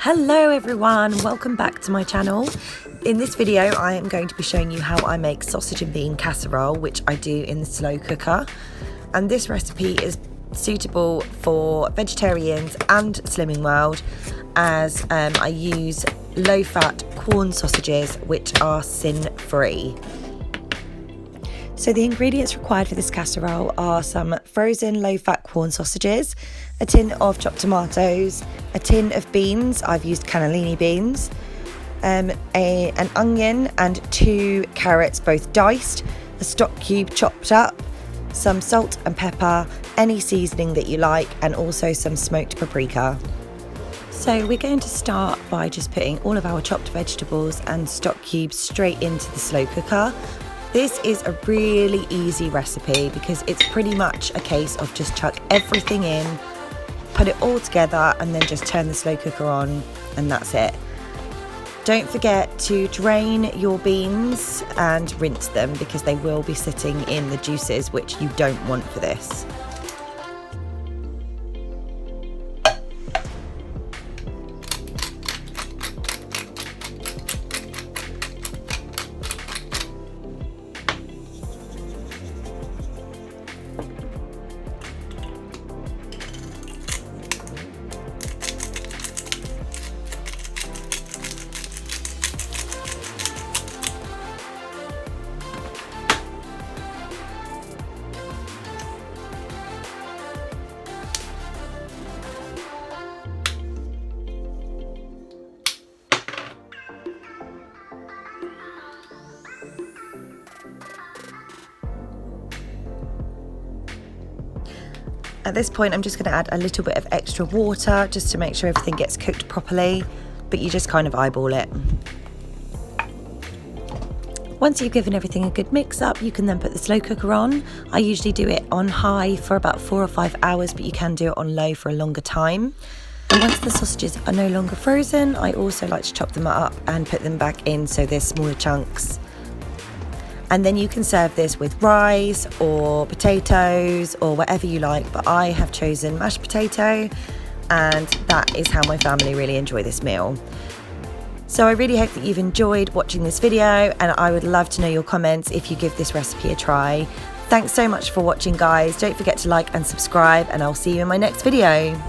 Hello everyone, welcome back to my channel. In this video I am going to be showing you how I make sausage and bean casserole, which I do in the slow cooker. And this recipe is suitable for vegetarians and Slimming World, as I use low fat corn sausages which are sin free. So the ingredients required for this casserole are some frozen low-fat corn sausages, a tin of chopped tomatoes, a tin of beans, I've used cannellini beans, an onion and 2 carrots, both diced, a stock cube chopped up, some salt and pepper, any seasoning that you like, and also some smoked paprika. So we're going to start by just putting all of our chopped vegetables and stock cubes straight into the slow cooker. This is a really easy recipe because it's pretty much a case of just chuck everything in, put it all together, and then just turn the slow cooker on, and that's it. Don't forget to drain your beans and rinse them because they will be sitting in the juices, which you don't want for this. At this point, I'm just going to add a little bit of extra water just to make sure everything gets cooked properly, but you just kind of eyeball it. Once you've given everything a good mix up, you can then put the slow cooker on. I usually do it on high for about 4 or 5 hours, but you can do it on low for a longer time. And once the sausages are no longer frozen, I also like to chop them up and put them back in so they're smaller chunks. And then you can serve this with rice or potatoes or whatever you like, but I have chosen mashed potato, and that is how my family really enjoy this meal. So I really hope that you've enjoyed watching this video, and I would love to know your comments if you give this recipe a try. Thanks so much for watching, guys. Don't forget to like and subscribe, and I'll see you in my next video.